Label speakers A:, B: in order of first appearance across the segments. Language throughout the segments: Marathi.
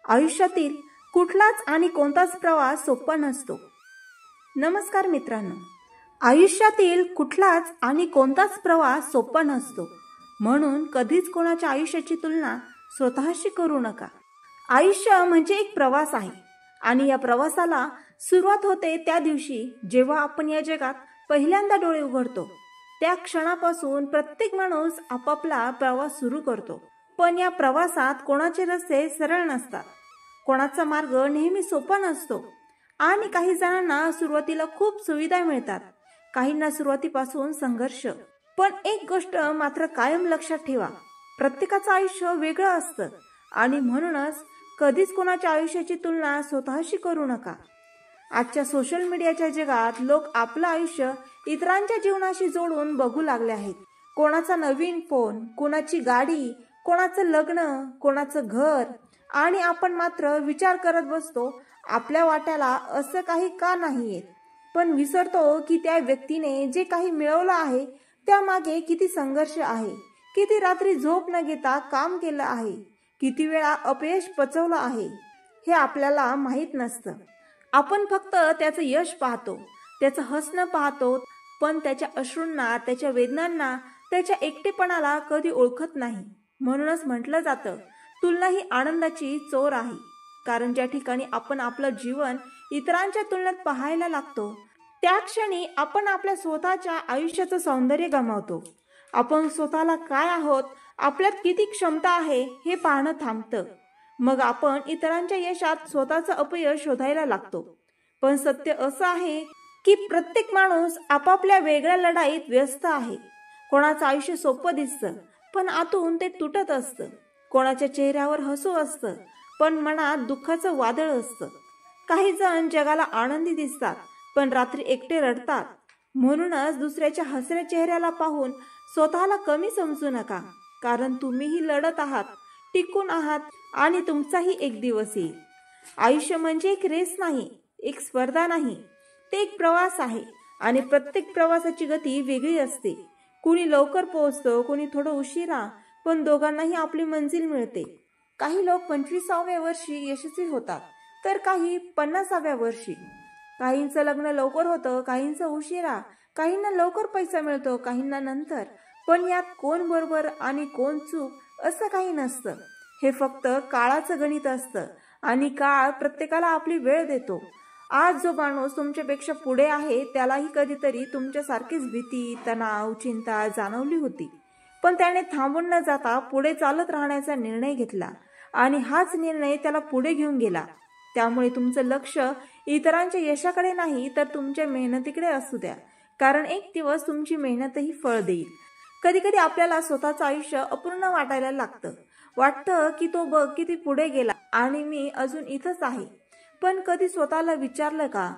A: आयुष्यातील कुठलाच आणि कोणताच प्रवास सोपा नसतो। नमस्कार मित्रांनो, आयुष्यातील कुठलाच आणि कोणताच प्रवास सोपा नसतो, म्हणून कधीच कोणाच्या आयुष्याची तुलना स्वतःशी करू नका। आयुष्य म्हणजे एक प्रवास आहे आणि या प्रवासाला सुरुवात होते त्या दिवशी जेव्हा आपण या जगात पहिल्यांदा डोळे उघडतो। त्या क्षणापासून प्रत्येक माणूस आपापला प्रवास सुरू करतो, पण या प्रवासात कोणाचे रस्ते सरळ नसतात, कोणाचा मार्ग नेहमी सोपा नसतो आणि काही जणांना सुरुवातीला खूप सुविधा मिळतात, काहींना सुरुवातीपासून संघर्ष। पण एक गोष्ट मात्र कायम लक्षात ठेवा, प्रत्येकाचं आयुष्य वेगळं असतं आणि म्हणूनच कधीच कोणाच्या आयुष्याची तुलना स्वतःशी करू नका। आजच्या सोशल मीडियाच्या जगात लोक आपलं आयुष्य इतरांच्या जीवनाशी जोडून बघू लागले आहेत। कोणाचा नवीन फोन, कोणाची गाडी, कोणाचं लग्न, कोणाचं घर, आणि आपण मात्र विचार करत बसतो आपल्या वाट्याला असं काही का नाही येत, पण विसरतो की त्या व्यक्तीने जे काही मिळवलं आहे त्यामागे किती संघर्ष आहे, किती रात्री झोप न घेता काम केलं आहे, किती वेळा अपयश पचवलं आहे, हे आपल्याला माहीत नसतं। आपण फक्त त्याचं यश पाहतो, त्याचं हसणं पाहतो, पण त्याच्या अश्रूंना, त्याच्या वेदनांना, त्याच्या एकटेपणाला कधी ओळखत नाही। म्हणूनच म्हटलं जातं, तुलना ही आनंदाची चोर आहे, कारण ज्या ठिकाणी आपण आपलं जीवन इतरांच्या तुलनेत पाहायला लागतो त्या क्षणी आपण आपल्या स्वतःच्या आयुष्याचं सौंदर्य गमावतो। आपण स्वतःला काय आहोत, आपल्यात किती क्षमता आहे हे पाहणं थांबतं, मग आपण इतरांच्या यशात स्वतःचं अपयश शोधायला लागतो। पण सत्य असं आहे की प्रत्येक माणूस आपापल्या वेगळ्या लढाईत व्यस्त आहे। कोणाचं आयुष्य सोपं दिसतं पण आतून ते तुटत असतं, कोणाच्या चेहऱ्यावर हसू असतं पण मनात दुःखाचं वादळ असतं। काही जण जगाला आनंदी दिसतात पण रात्री एकटे रडतात। म्हणूनच दुसऱ्याच्या हसऱ्या चेहऱ्याला पाहून स्वतःला कमी समजू नका, कारण तुम्हीही लढत आहात, टिकून आहात आणि तुमचाही एक दिवस येईल। आयुष्य म्हणजे एक रेस नाही, एक स्पर्धा नाही, ते एक प्रवास आहे आणि प्रत्येक प्रवासाची गती वेगळी असते। कुणी लवकर पोहोचतो, कुणी थोडं उशिरा, पण दोघांनाही आपली मंजिल मिळते। काही लोक 25व्या वर्षी यशस्वी होतात तर काही 50व्या वर्षी। काहींचं लग्न लवकर होतं, काहींचं उशिरा, काहींना लवकर पैसा मिळतो, काहींना नंतर। पण यात कोण बरोबर आणि कोण चूक असं काही नसतं, हे फक्त काळाचं गणित असतं आणि काळ प्रत्येकाला आपली वेळ देतो। आज जो माणूस तुमच्यापेक्षा पुढे आहे त्यालाही कधीतरी तुमच्यासारखीच भीती, तणाव, चिंता जाणवली होती, पण त्याने थांबून न जाता पुढे चालत राहण्याचा निर्णय घेतला आणि हाच निर्णय त्याला पुढे घेऊन गेला। त्यामुळे तुमचं लक्ष इतरांच्या यशाकडे नाही तर तुमच्या मेहनतीकडे असू द्या, कारण एक दिवस तुमची मेहनतही फळ देईल। कधी कधी आपल्याला स्वतःचं आयुष्य अपूर्ण वाटायला लागतं, वाटतं की तो बघ किती पुढे गेला आणि मी अजून इथंच आहे। पण कधी स्वतःला विचारलं का,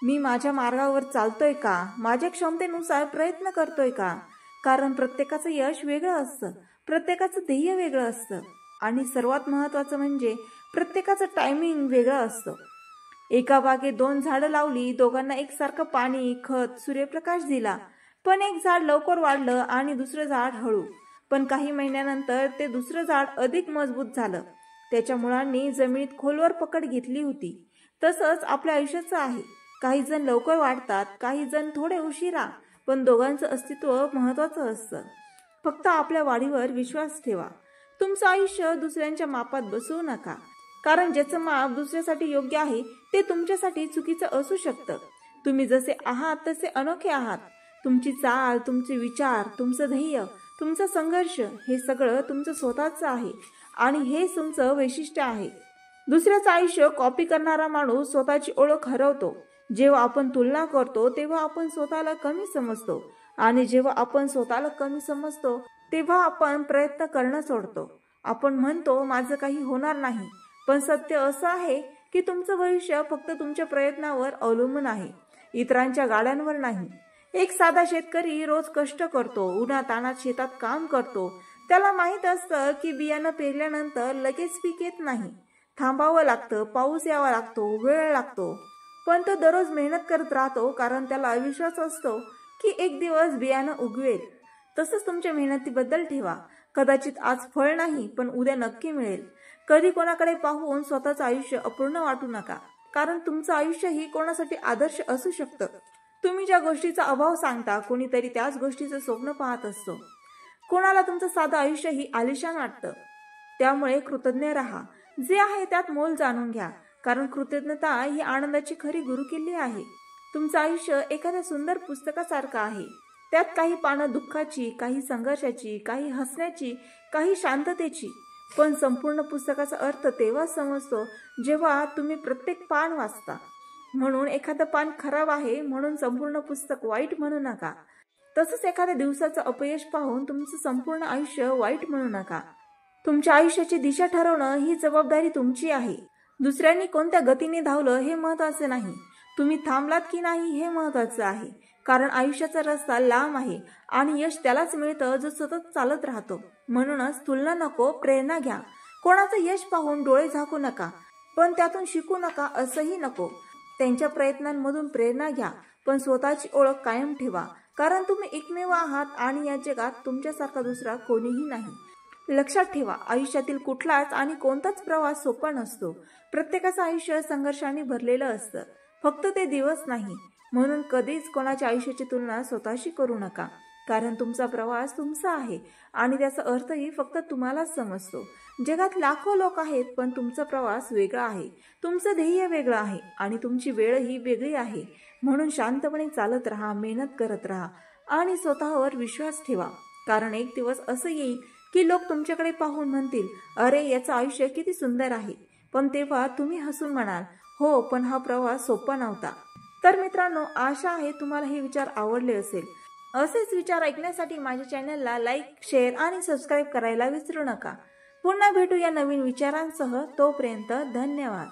A: मी माझ्या मार्गावर चालतोय का, माझ्या क्षमतेनुसार प्रयत्न करतोय का? कारण प्रत्येकाचं यश वेगळं असतं, प्रत्येकाचं ध्येय वेगळं असतं आणि सर्वात महत्त्वाचं म्हणजे प्रत्येकाचं टायमिंग वेगळं असतं। एका बागेत 2 झाडं लावली, दोघांना एकसारखं पाणी, खत, सूर्यप्रकाश दिला, पण एक झाड लवकर वाढलं आणि दुसरं झाड हळू। पण काही महिन्यानंतर ते दुसरं झाड अधिक मजबूत झालं, त्याच्या मुळांनी जमिनीत खोलवर पकड घेतली होती। तसंच आपल्या आयुष्याचं आहे, काही जण लवकर वाढतात, काही जण थोडे उशिरा, पण दोघांचं अस्तित्व महत्त्वाचं असतं। फक्त आपल्या वाढीवर विश्वास ठेवा। तुमचं आयुष्य दुसऱ्यांच्या मापात बसवू नका, कारण ज्याचं माप दुसऱ्यासाठी योग्य आहे ते तुमच्यासाठी चुकीचं असू शकतं। तुम्ही जसे आहात तसे अनोखे आहात। तुमची चाल, तुमचे विचार, तुमचं ध्येय, तुमचा संघर्ष हे सगळं तुमचं स्वतःचं आहे आणि हेच तुमचं वैशिष्ट्य आहे। दुसऱ्याचं आयुष्य कॉपी करणारा माणूस स्वतःची ओळख हरवतो। जेव्हा आपण तुलना करतो तेव्हा आपण स्वतःला कमी समजतो आणि जेव्हा आपण स्वतःला कमी समजतो तेव्हा आपण प्रयत्न करणं सोडतो। आपण म्हणतो माझं काही होणार नाही, पण सत्य असं आहे की तुमचं भविष्य फक्त तुमच्या प्रयत्नावर अवलंबून आहे, इतरांच्या गाड्यांवर नाही। एक साधा शेतकरी रोज कष्ट करतो, उन्हातान्हात शेतात काम करतो, त्याला माहीत असतं की बियाणं पेरल्यानंतर लगेच पीक येत नाही, थांबावं लागतं, पाऊस यावा लागतो, वेळ लागतो, पण तो दररोज मेहनत करत राहतो, कारण त्याला विश्वास असतो की एक दिवस बियाणं उगवेल। तसंच तुमच्या मेहनतीबद्दल ठेवा, कदाचित आज फळ नाही पण उद्या नक्की मिळेल। कधी कोणाकडे पाहून स्वतःचं आयुष्य अपूर्ण वाटू नका, कारण तुमचं आयुष्य ही कोणासाठी आदर्श असू शकतं. तुम्ही ज्या गोष्टीचा अभाव सांगता, कोणीतरी त्याच गोष्टीचं स्वप्न पाहत असतो. कोणाला तुमचं साधं आयुष्य ही आलिशान वाटतं. त्यामुळे कृतज्ञ राहा. जे आहे त्यात मोल जाणून घ्या, कारण कृतज्ञता ही आनंदाची खरी गुरुकिल्ली आहे. तुमचं आयुष्य एखाद्या सुंदर पुस्तकासारखं आहे. त्यात काही पानं दुःखाची, काही संघर्षाची, काही हसण्याची, काही शांततेची. पण संपूर्ण पुस्तकाचा अर्थ तेव्हा समजतो जेव्हा तुम्ही प्रत्येक पान वाचता. म्हणून एखादं पान खराब आहे म्हणून संपूर्ण पुस्तक वाईट म्हणू नका. तसंच एखाद्या दिवसाचं अपयश पाहून तुमचं संपूर्ण आयुष्य वाईट म्हणू नका. तुमच्या आयुष्याची दिशा ठरवणं ही जबाबदारी तुमची आहे. दुसऱ्यांनी कोणत्या गतीने धावलं हे महत्त्वाचं नाही, तुम्ही थांबलात की नाही हे महत्त्वाचं आहे. कारण आयुष्याचा रस्ता लांब आहे आणि यश त्यालाच मिळतं जो सतत चालत राहतो. म्हणूनच तुलना नको, प्रेरणा घ्या. कोणाचं यश पाहून डोळे झाकू नका, पण त्यातून शिकू नका असंही नको. त्यांच्या प्रयत्नांमधून प्रेरणा घ्या, पण स्वतःची ओळख कायम ठेवा, कारण तुम्ही एकमेव आहात आणि या जगात तुमच्यासारखा दुसरा कोणीही नाही. लक्षात ठेवा, आयुष्यातील कुठलाच आणि कोणताच प्रवास सोपा नसतो. प्रत्येकाचं आयुष्य संघर्षाने भरलेलं असतं, फक्त ते दिवस नाही. म्हणून कधीच कोणाच्या आयुष्याची तुलना स्वतःशी करू नका, कारण तुमचा प्रवास तुमचा आहे आणि त्याचा अर्थही फक्त तुम्हालाच समजतो. जगात लाखो लोक आहेत, पण तुमचा प्रवास वेगळा आहे. तुमचं ध्येय वेगळं आहे आणि तुमची वेळही वेगळी आहे. म्हणून शांतपणे चालत राहा, मेहनत करत राहा आणि स्वतःवर विश्वास ठेवा, कारण एक दिवस असं येईल की लोक तुमच्याकडे पाहून म्हणतील, अरे याचं आयुष्य किती सुंदर आहे. पण तेव्हा तुम्ही हसून म्हणाल, हो पण हा प्रवास सोपा नव्हता. तर मित्रांनो, आशा आहे तुम्हाला हे विचार आवडले असेल. असेच विचार ऐकण्यासाठी माझ्या चॅनलला लाईक, शेअर आणि सबस्क्राईब करायला विसरू नका. पुन्हा भेटू या नवीन विचारांसह. तोपर्यंत धन्यवाद.